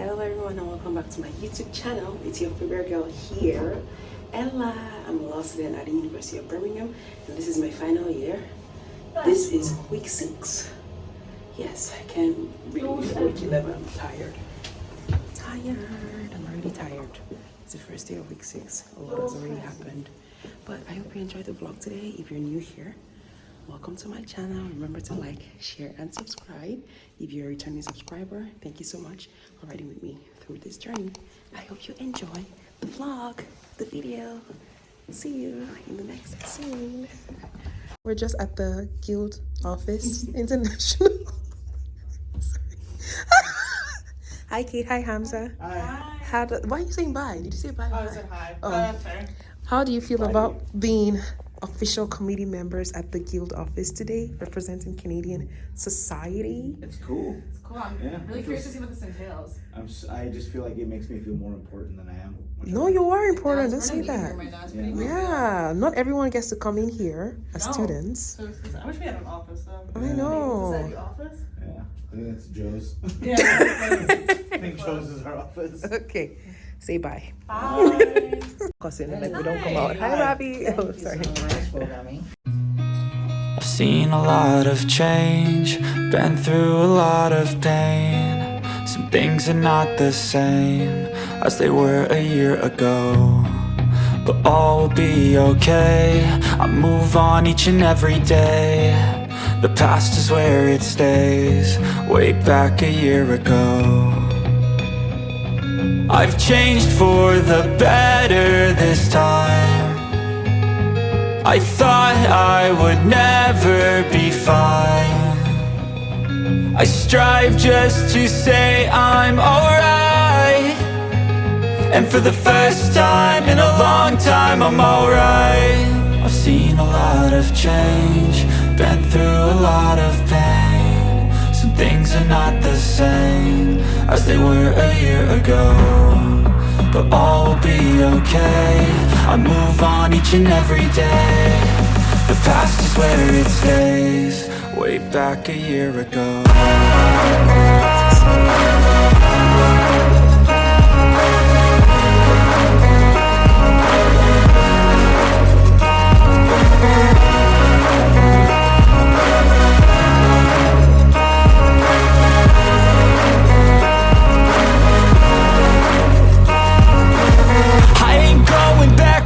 Hello everyone and welcome back to my YouTube channel. It's your favorite girl here, Ella. I'm a law student at the University of Birmingham and this is my final year. This is week 6. Yes, I can't really wait for week 11. I'm tired. I'm already tired. It's the first day of week 6. A lot has already happened. But I hope you enjoyed the vlog today. If you're new here, welcome to my channel. Remember to like, share, and subscribe. If you're a returning subscriber, thank you so much for riding with me through this journey. I hope you enjoy the vlog, the video. See you in the next scene. We're just at the Guild Office International. Hi Kate, hi Hamza. Hi. Why are you saying bye? Did you say bye? I said hi. Sorry. How do you feel about being official committee members at the Guild office today, representing Canadian society? It's cool. It's cool. I'm really curious to see what this entails. I just feel like it makes me feel more important than I am. No, you are important. Don't say that. Right now. Yeah, not everyone gets to come in here as students. So I wish we had an office though. I know. Is that the office? Yeah, I think that's Joe's. Yeah. I think Joe's is our office. Okay, say bye. Bye. Like we don't come out. Hi, Robbie. Oh, sorry. I've seen a lot of change, been through a lot of pain. Some things are not the same as they were a year ago, but all will be okay. I move on each and every day. The past is where it stays, way back a year ago. I've changed for the better this time. I thought I would never be fine. I strive just to say I'm alright, and for the first time in a long time I'm alright. I've seen a lot of change, been through a lot of pain. Some things are not the same as they were a year ago, but all will be okay. I move on each and every day. The past is where it stays, way back a year ago.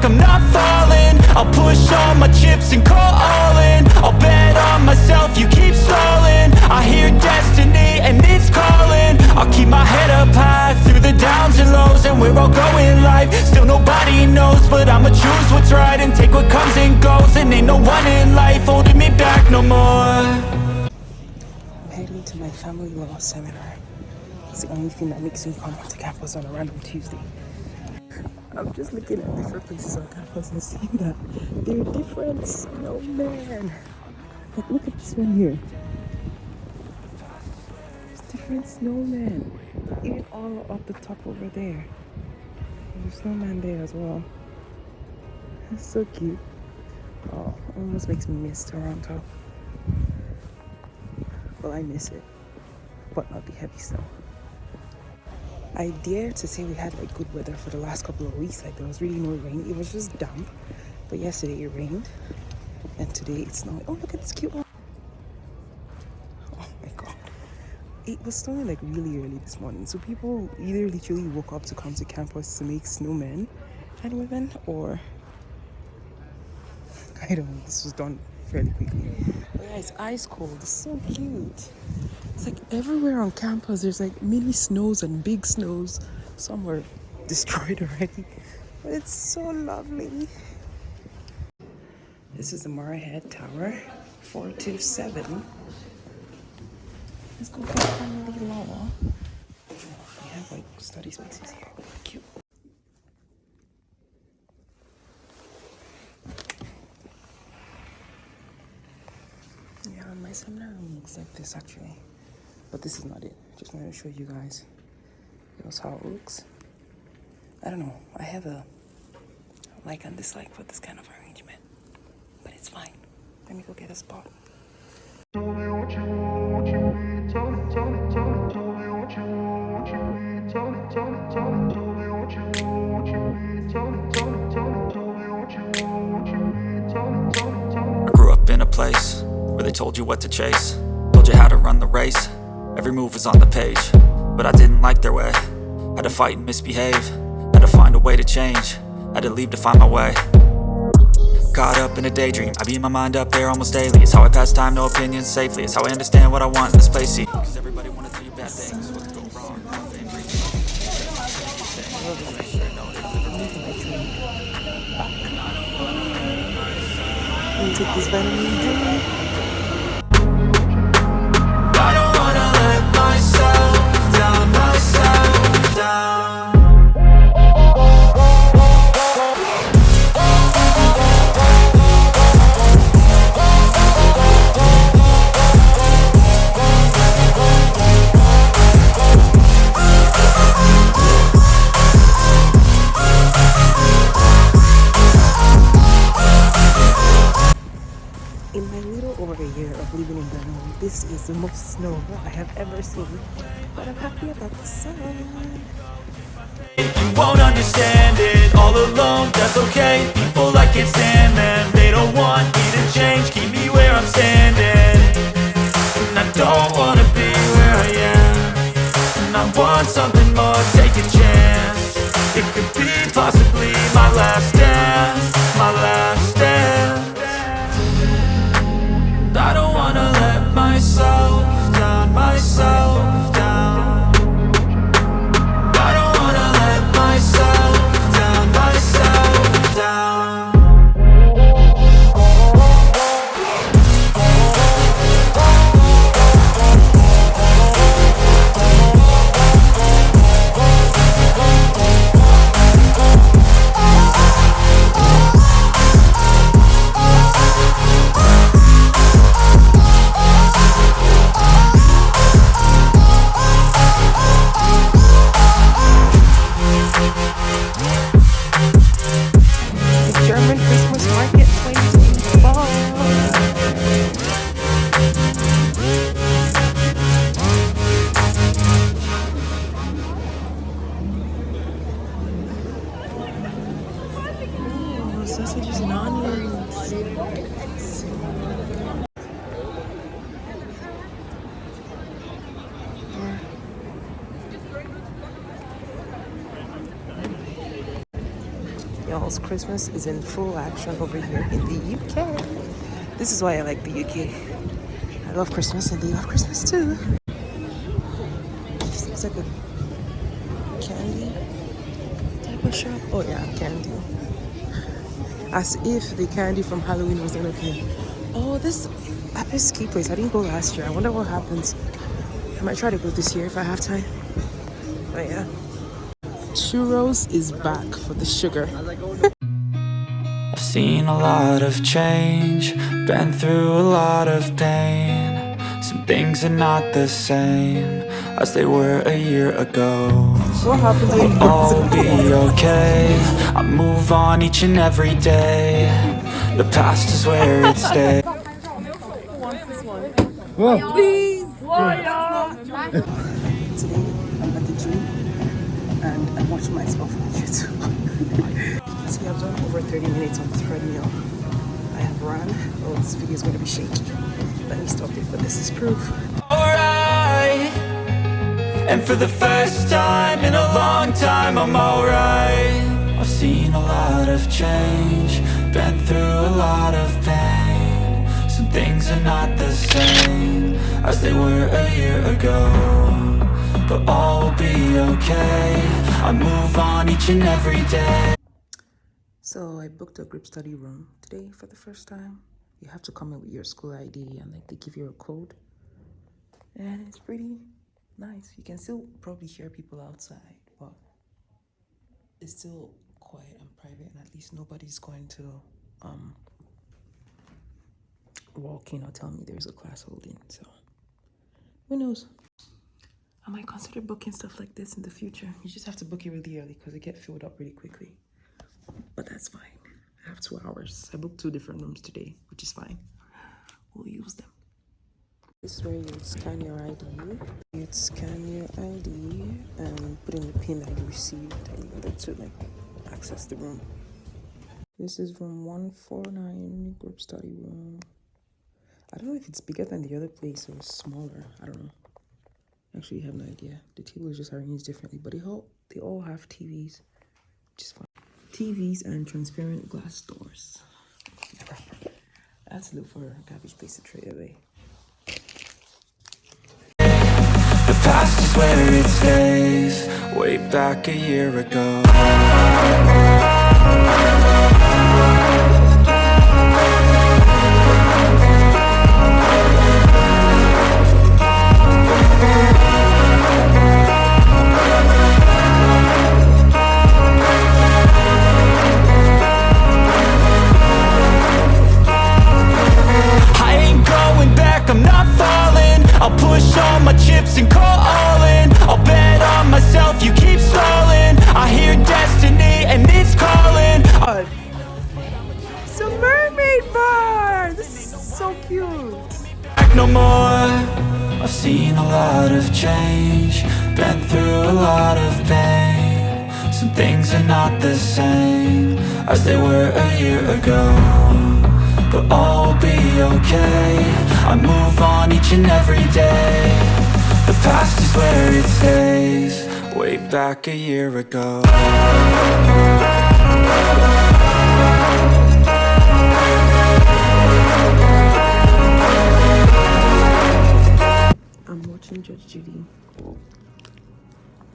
I'm not falling. I'll push all my chips and call all in. I'll bet on myself, you keep stalling. I hear destiny and it's calling. I'll keep my head up high through the downs and lows, and where I'll go in life still nobody knows, but I'ma choose what's right and take what comes and goes. And ain't no one in life holding me back no more. I'm heading to my family law seminar. It's the only thing that makes me come to campus on a random Tuesday. I'm just looking at different places on campus and seeing that they're different snowmen. Like, look at this one here. There's different snowmen. Even all up the top over there. There's a snowman there as well. It's so cute. Oh, almost makes me miss Toronto. Well, I miss it, but not the heavy snow. I dare to say we had like good weather for the last couple of weeks. Like there was really no rain. It was just damp. But yesterday it rained. And today it's snowing. Oh, look at this cute one. Oh my god. It was snowing like really early this morning. So people either literally woke up to come to campus to make snowmen and women, or I don't know. This was done fairly quickly. But yeah, it's ice cold. It's so cute. It's like everywhere on campus there's like mini snows and big snows. Some were destroyed already, but it's so lovely. This is the Moorhead Tower, 427. Let's go for family law. We have like study spaces here. Cute. Yeah, my seminar room looks like this actually. But this is not it. Just wanted to show you guys. Here's how it looks. I don't know. I have a like and dislike for this kind of arrangement. But it's fine. Let me go get a spot. Tell me what you want, what you need. Tell me, tell me, tell me, tell me what you want, what you need. Tell me. I grew up in a place where they told you what to chase, told you how to run the race. Every move was on the page, but I didn't like their way. Had to fight and misbehave, had to find a way to change, had to leave to find my way. Caught up in a daydream, I beat my mind up there almost daily. It's how I pass time, no opinions safely. It's how I understand what I want in this place. See, cause everybody wanna tell you bad things, what could go wrong. Let me take this vitamin D. I don't wanna let myself down. In my little over a year of living in Birmingham, this is the most snow I have ever seen. But I'm happy about the sun. You won't understand it all alone, that's okay. People I can't stand them, they don't want me to change. Keep me where I'm standing, and I don't wanna be where I am. And I want something more, take a chance. It could be possibly my last dance, my last dance. I don't wanna let myself down, myself down. I don't wanna let myself down, myself down. German Christmas market 2024. Oh, sausages and onions. Y'all's Christmas is in full action over here in the UK. This is why I like the UK. I love Christmas and they love Christmas too. This looks like a candy type of shop. Oh yeah, candy. As if the candy from Halloween wasn't okay. Oh, this Apple ski place. I didn't go last year. I wonder what happens. I might try to go this year if I have time. But yeah. Churros is back for the sugar. I've seen a lot of change, been through a lot of pain. Some things are not the same as they were a year ago. What happens when you I'll be okay, I move on each and every day. The past is where it stays. Today I'm at the gym and I'm watching myself on YouTube. See, I've done over 30 minutes on the treadmill. I have run. Oh, this video is going to be shaky. Let me stop it, but this is proof. Alright, and for the first time in a long time I'm alright. I've seen a lot of change, been through a lot of pain. Some things are not the same as they were a year ago, but all will be okay. I move on each and every day. So I booked a group study room today for the first time. You have to come in with your school ID and like they give you a code. And it's pretty nice. You can still probably hear people outside, but it's still quiet and private, and at least nobody's going to walk in or tell me there's a class holding. So who knows? I might consider booking stuff like this in the future. You just have to book it really early because it gets filled up really quickly. But that's fine. I have 2 hours. I booked 2 different rooms today, which is fine. We'll use them. This is where you scan your ID. You'd scan your ID and put using the pin that you received in order to like access the room. This is room 149, group study room. I don't know if it's bigger than the other place or smaller. I don't know. Actually, I have no idea. The table is just arranged differently, but they all have TVs, which is fun. TVs and transparent glass doors. I have to look for a garbage place to trade away. The past is where it stays, way back a year ago. I'm not falling, I'll push all my chips and call all in. I'll bet on myself, you keep stalling. I hear destiny and it's calling. It's a mermaid bar! This is so cute. No more, I've seen a lot of change, been through a lot of pain. Some things are not the same as they were a year ago, but all will be okay. I move on each and every day. The past is where it stays, way back a year ago. I'm watching Judge Judy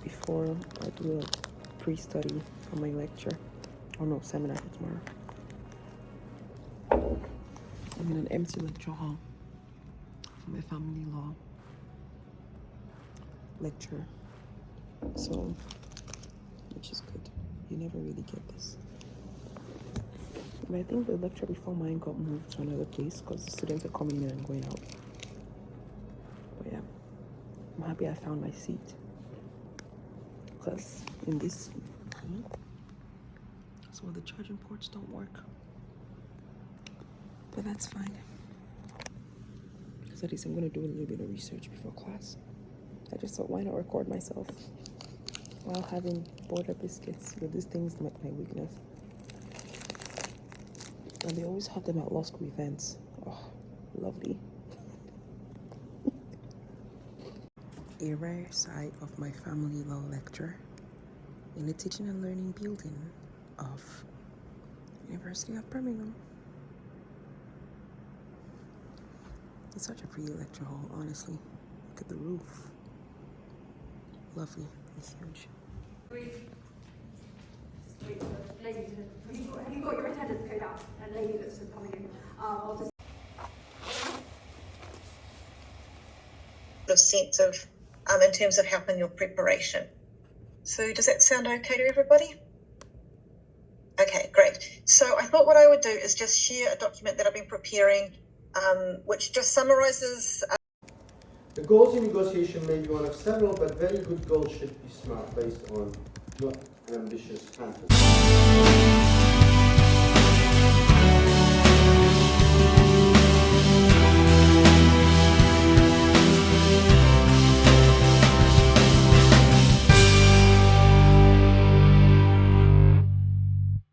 before I do a pre-study for my lecture. Oh no, seminar for tomorrow. I'm in an empty lecture hall for my family law lecture, so which is good. You never really get this. But I think the lecture before mine got moved to another place because the students are coming in and going out. But yeah, I'm happy I found my seat, because in this so the charging ports don't work, but that's fine. So at least I'm going to do a little bit of research before class. I just thought, why not record myself while having border biscuits? But these things like my weakness, and they always have them at law school events. Oh, lovely. A rare sight of my family law lecture in the teaching and learning building of University of Birmingham. It's such a pretty lecture hall, honestly. Look at the roof. Lovely. It's huge. Have you got your attendance code out? A lady that's coming in. I'll just sense of in terms of helping your preparation. So does that sound okay to everybody? Okay, great. So I thought what I would do is just share a document that I've been preparing, which just summarizes. The goals in negotiation may be one of several, but very good goals should be smart, based on not an ambitious fantasy.